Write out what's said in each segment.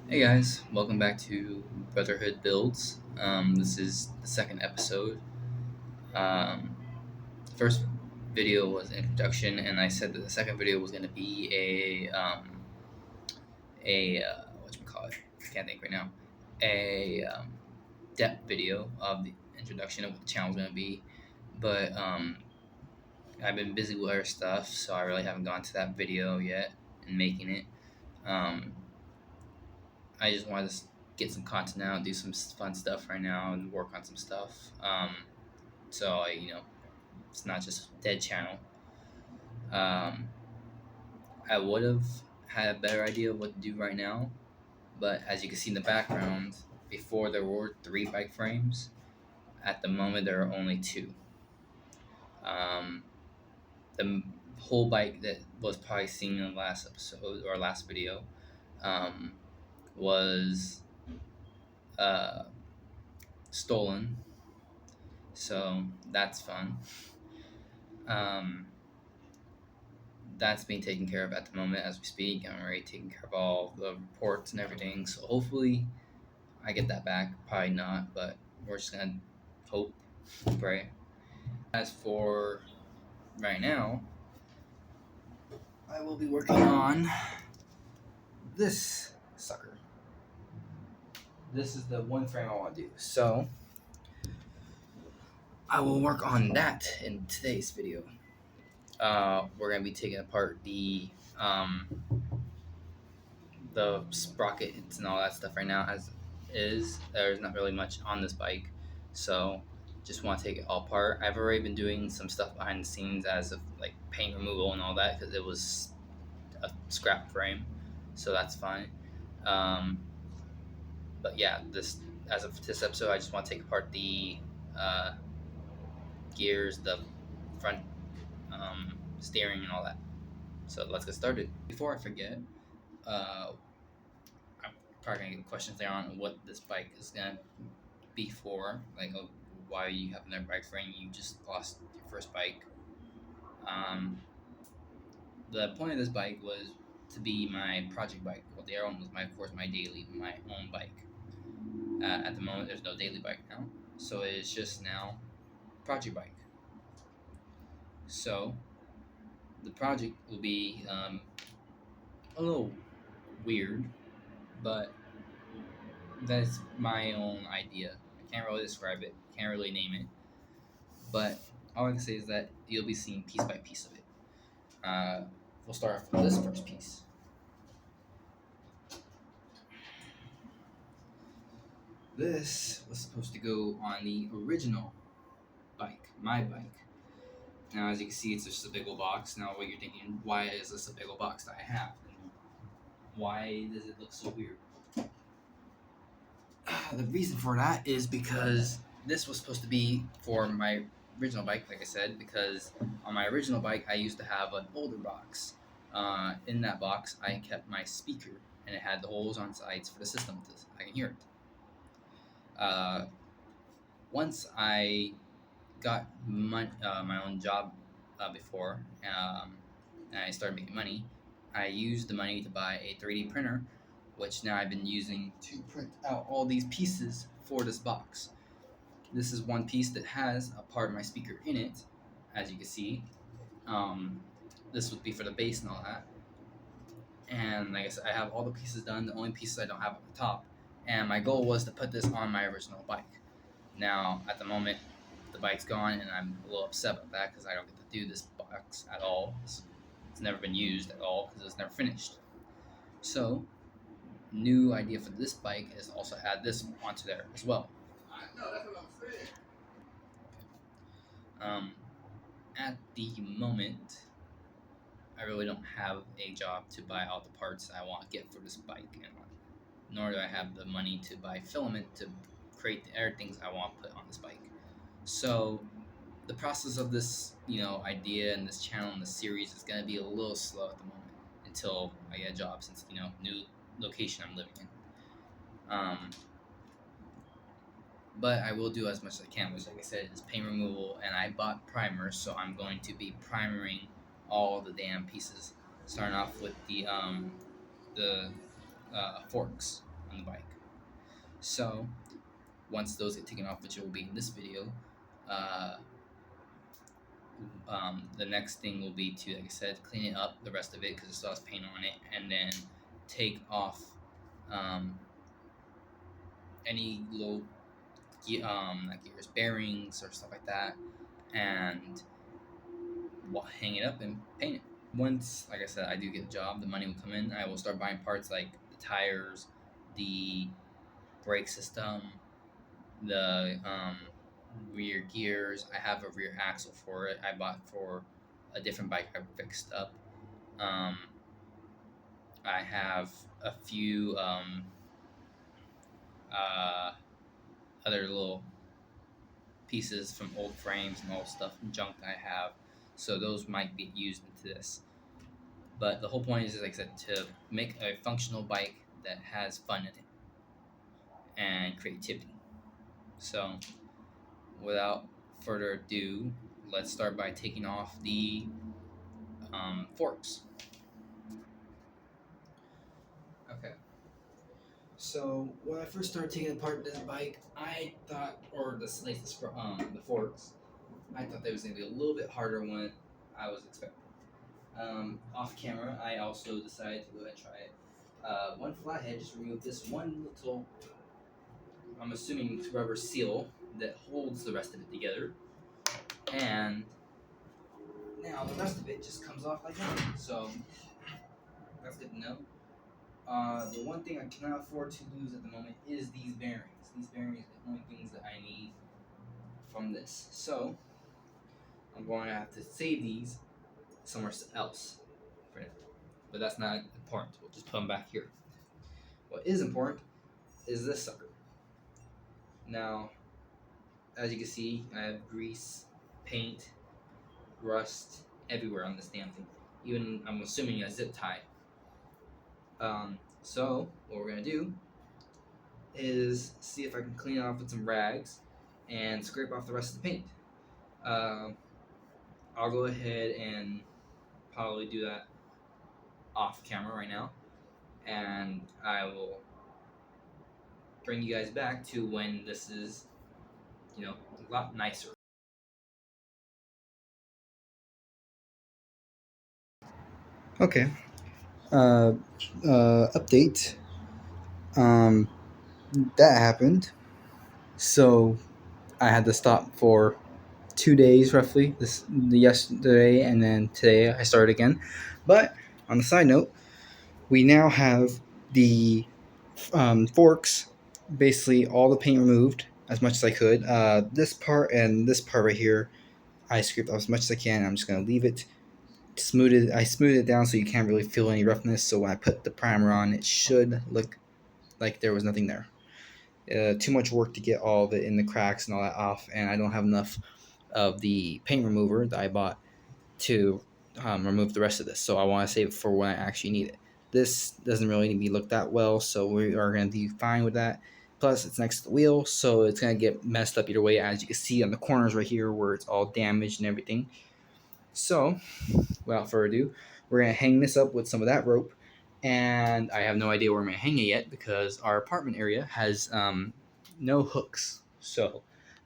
Hey guys, welcome back to Brotherhood Builds. This is the second episode. Um, first video was introduction, and I said that the second video was going to be a what you call it? I can't think right now. A depth video of the introduction of what the channel was going to be, but I've been busy with other stuff, so I really haven't gone to that video yet and making it. Um, I just wanted to get some content out, do some fun stuff right now, and work on some stuff. So it's not just dead channel. Um, I would have had a better idea of what to do right now, but as you can see in the background, before there were three bike frames. At the moment, there are only two. Um, the whole bike that was probably seen in the last episode or last video um, was uh, stolen, so that's fun. Um, that's being taken care of at the moment as we speak. I'm already taking care of all the reports and everything. So hopefully I get that back. Probably not, but we're just gonna hope, pray. As for right now, I will be working on this sucker. This is the one frame I want to do. So I will work on that in today's video. We're gonna be taking apart the sprockets and all that stuff right now as is. There's not really much on this bike, so just want to take it all apart. I've already been doing some stuff behind the scenes as of like paint removal and all that because it was a scrap frame, so that's fine. Um, but yeah, this as of this episode, I just want to take apart the uh, gears, the front steering, and all that. So let's get started. Before I forget, uh, I'm probably gonna get questions there on what this bike is gonna be for, like why you have another bike frame. You just lost your first bike. Um, the point of this bike was to be my project bike. Well, the other one was of course, my daily, my own bike. At the moment, there's no daily bike now, so it's just now project bike. So the project will be a little weird, but that's my own idea. I can't really describe it, can't really name it, but all I can say is that you'll be seeing piece by piece of it. We'll start off with this first piece. This was supposed to go on the original bike, my bike. Now, as you can see, it's just a big old box. Now, what you're thinking, why is this a big old box that I have? And why does it look so weird? The reason for that is because this was supposed to be for my original bike, like I said, because on my original bike, I used to have an older box. In that box, I kept my speaker, and it had the holes on sides for the system. I can hear it. Once I got my own job before, and I started making money, I used the money to buy a 3D printer, which now I've been using to print out all these pieces for this box. This is one piece that has a part of my speaker in it, as you can see. This would be for the bass and all that. And like I said, I have all the pieces done. The only pieces I don't have at the top. And my goal was to put this on my original bike. Now, at the moment, the bike's gone, and I'm a little upset about that because I don't get to do this box at all. It's never been used at all because it was never finished. So, new idea for this bike is also add this onto there as well. I know, that's what I'm saying. At the moment, I really don't have a job to buy all the parts I want to get for this bike, and nor do I have the money to buy filament to create the other things I want to put on this bike. So the process of this, idea and this channel and this series is going to be a little slow at the moment until I get a job, since new location I'm living in. But I will do as much as I can, which, like I said, is paint removal, and I bought primers, so I'm going to be primering all the damn pieces, starting off with the forks. on the bike. So once those get taken off, which will be in this video, uh, the next thing will be to, like I said, clean it up, the rest of it, because it still has paint on it, and then take off um, any little like gears, bearings, or stuff like that, and hang it up and paint it. Once, like I said, I do get the job, the money will come in. I will start buying parts like the tires, the brake system, the rear gears. I have a rear axle for it. I bought for a different bike I fixed up. Um, I have a few uh, other little pieces from old frames and old stuff and junk that I have. So those might get used into this. But the whole point is, like I said, to make a functional bike that has fun in it and creativity. So without further ado, let's start by taking off the forks. Okay. So when I first started taking apart this bike, I thought, or the the forks, I thought they was gonna be a little bit harder than I was expecting. Off camera, I also decided to go ahead and try it. One flathead just removed this one little, I'm assuming, rubber seal that holds the rest of it together, and now the rest of it just comes off like that. So that's good to know. The one thing I cannot afford to lose at the moment is these bearings. These bearings are the only things that I need from this. So I'm going to have to save these somewhere else for now. But that's not important. We'll just put them back here. What is important is this sucker. Now, as you can see, I have grease, paint, rust everywhere on this damn thing. Even, I'm assuming, a zip tie. So what we're gonna do is see if I can clean it off with some rags and scrape off the rest of the paint. I'll go ahead and probably do that off camera right now, and I will bring you guys back to when this is, a lot nicer. Okay. Uh, Update. Um, that happened. So I had to stop for 2 days roughly. Yesterday and then today I started again. But on the side note, we now have the forks, basically all the paint removed as much as I could. This part and this part right here, I scraped off as much as I can. I'm just gonna leave it smoothed. I smoothed it down so you can't really feel any roughness. So when I put the primer on, it should look like there was nothing there. Too much work to get all of it in the cracks and all that off, and I don't have enough of the paint remover that I bought to remove the rest of this. So I want to save it for when I actually need it. This doesn't really need to be looked at well, so we are going to be fine with that. Plus, it's next to the wheel, so it's going to get messed up either way, as you can see on the corners right here where it's all damaged and everything. So, without further ado, we're going to hang this up with some of that rope. And I have no idea where I'm going to hang it yet because our apartment area has no hooks. So,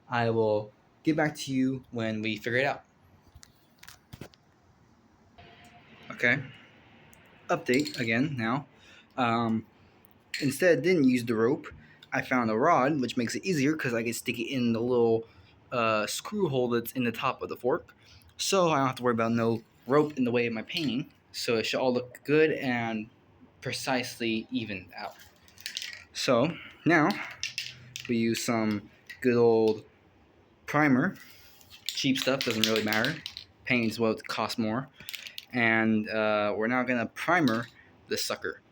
I will get back to you when we figure it out. Okay. Update again now. Instead, didn't use the rope. I found a rod, which makes it easier because I can stick it in the little screw hole that's in the top of the fork. So I don't have to worry about no rope in the way of my painting. So it should all look good and precisely evened out. So now we use some good old primer. Cheap stuff, doesn't really matter. Paint is what costs more. And we're now going to primer this sucker.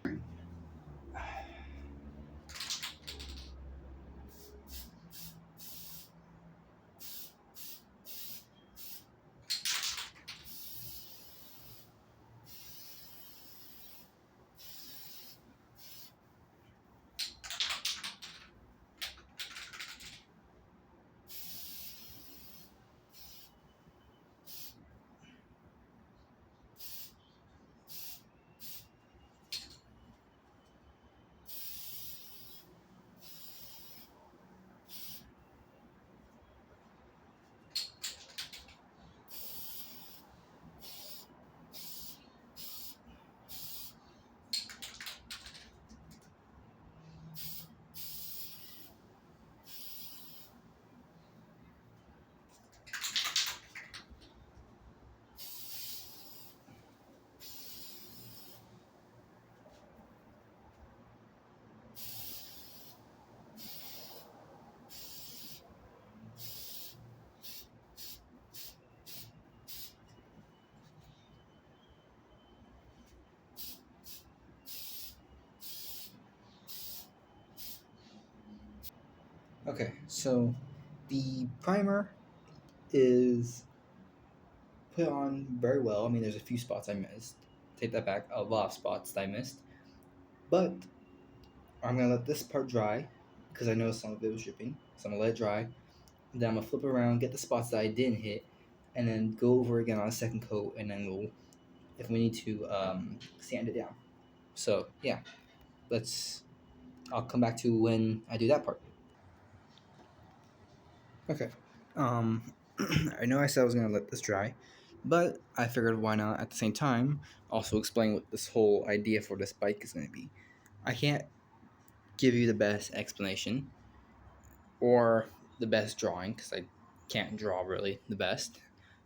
Okay, so the primer is put on very well. I mean, there's a few spots I missed. Take that back, a lot of spots that I missed. But I'm gonna let this part dry because I know some of it was dripping. So I'm gonna let it dry. Then I'm gonna flip around, get the spots that I didn't hit, and then go over again on a second coat, and then we'll, if we need to, sand it down. So yeah, let's. I'll come back to when I do that part. Okay. Um, I know I said I was gonna let this dry, but I figured why not at the same time also explain what this whole idea for this bike is gonna be. I can't give you the best explanation or the best drawing because I can't draw really the best,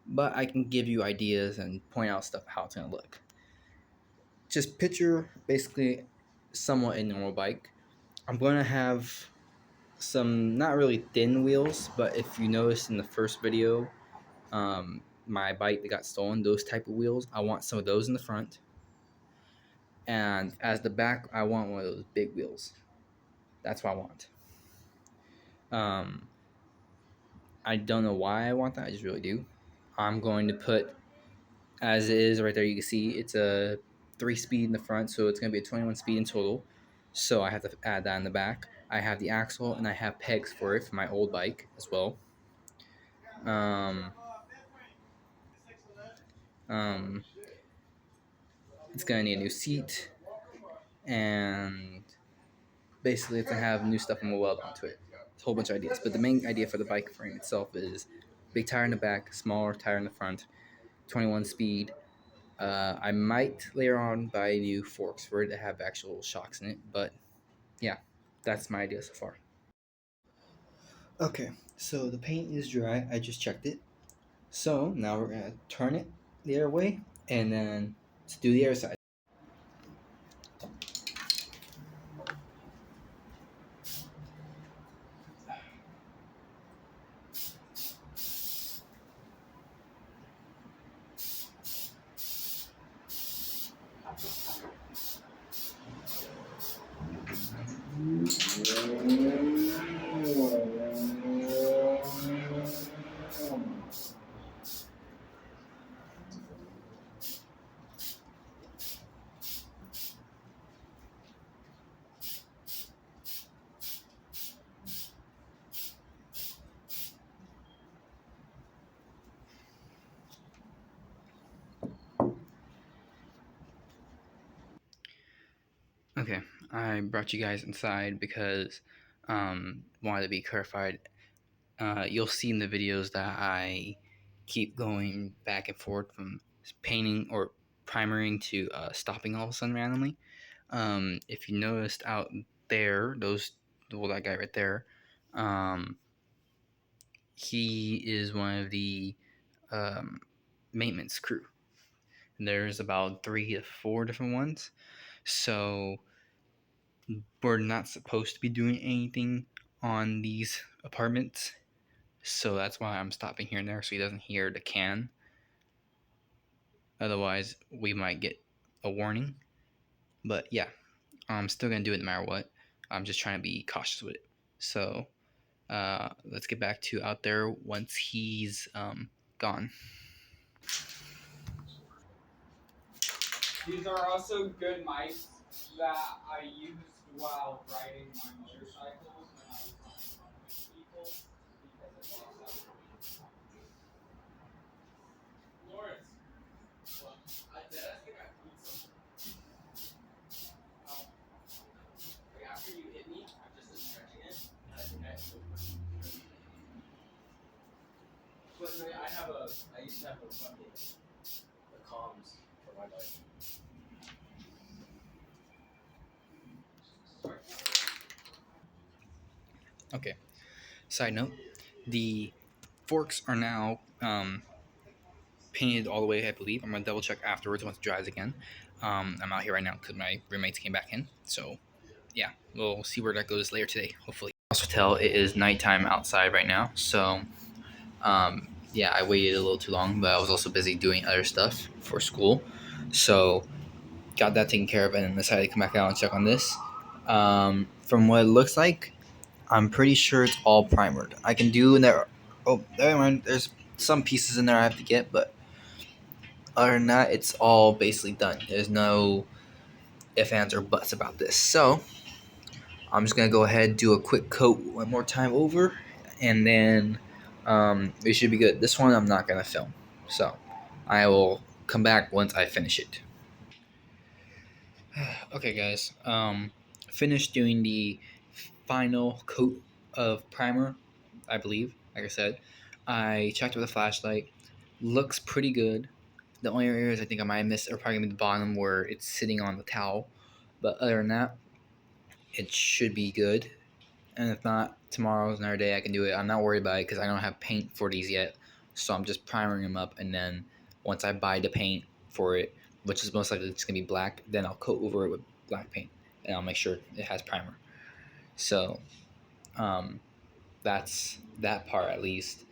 but I can give you ideas and point out stuff how it's gonna look. Just picture basically somewhat a normal bike. I'm gonna have some not really thin wheels, but if you noticed in the first video, my bike that got stolen, those type of wheels, I want some of those in the front, and as the back, I want one of those big wheels. That's what I want. Um, I don't know why I want that. I just really do. I'm going to put as it is right there. You can see it's a 3-speed in the front, so it's going to be a 21 speed in total. So I have to add that in the back. I have the axle and I have pegs for it for my old bike as well. Um, um, it's gonna need a new seat, and basically it's gonna have new stuff and we'll weld onto it. It's a whole bunch of ideas, but the main idea for the bike frame itself is big tire in the back, smaller tire in the front, 21 speed. I might later on buy new forks for it to have actual shocks in it, but yeah, that's my idea so far. Okay, so the paint is dry. I just checked it. So now we're gonna turn it the other way, and then let's do the other side. Okay, I brought you guys inside because wanted to be clarified. You'll see in the videos that I keep going back and forth from painting or primering to stopping all of a sudden randomly. If you noticed out there, that guy right there, um, he is one of the um, maintenance crew. And there's about 3 to 4 different ones. So we're not supposed to be doing anything on these apartments. So that's why I'm stopping here and there so he doesn't hear the can. Otherwise, we might get a warning. But yeah, I'm still going to do it no matter what. I'm just trying to be cautious with it. So let's get back to out there once he's gone. These are also good mics that I used while riding my motorcycles when I was on people because it lost out. Lawrence, well, I did I think I put some. Like after you hit me, I'm just stretching it, and I think I still put some. But no, I used to have a fucking the comms for my bike. Okay. Side note: the forks are now painted all the way. I believe I'm gonna double check afterwards once it dries again. I'm out here right now because my roommates came back in. So yeah, we'll see where that goes later today. Hopefully. Also tell it is nighttime outside right now. So yeah, I waited a little too long, but I was also busy doing other stuff for school. So got that taken care of, and then decided to come back out and check on this. From what it looks like, I'm pretty sure it's all primered. I can do in there. Oh, never mind. There's some pieces in there I have to get, but other than that, it's all basically done. There's no ifs, ands, or buts about this. So I'm just gonna go ahead and do a quick coat one more time over, and then we should be good. This one I'm not gonna film, so I will come back once I finish it. Okay, guys. Finished doing the final coat of primer, I believe. Like I said, I checked with a flashlight. Looks pretty good. The only areas I think I might have missed are probably gonna be the bottom where it's sitting on the towel. But other than that, it should be good. And if not, tomorrow's another day I can do it. I'm not worried about it because I don't have paint for these yet. So I'm just primering them up, and then once I buy the paint for it, which is most likely it's gonna be black, then I'll coat over it with black paint, and I'll make sure it has primer. So um, that's that part at least.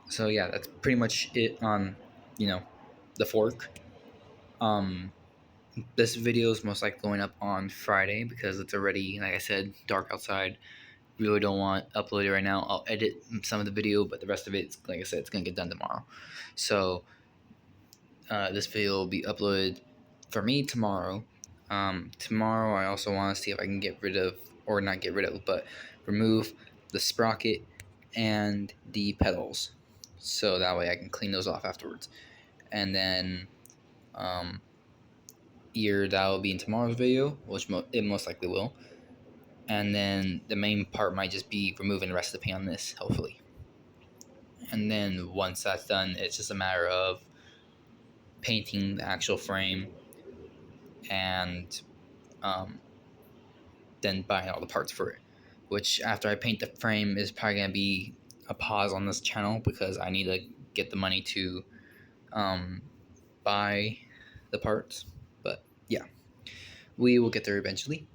So yeah, that's pretty much it on, you know, the fork. Um, this video is most likely going up on Friday because it's already, like I said, dark outside. Really don't want to upload it right now. I'll edit some of the video, but the rest of it, like I said, it's gonna get done tomorrow. So this video will be uploaded for me tomorrow. Tomorrow, I also want to see if I can get rid of, or not get rid of, but remove the sprocket and the pedals, so that way I can clean those off afterwards. And then um, either that will be in tomorrow's video, which it most likely will. And then the main part might just be removing the rest of the paint on this, hopefully. And then once that's done, it's just a matter of painting the actual frame and um, then buying all the parts for it. Which after I paint the frame is probably gonna be a pause on this channel because I need to get the money to um, buy the parts. But yeah, we will get there eventually.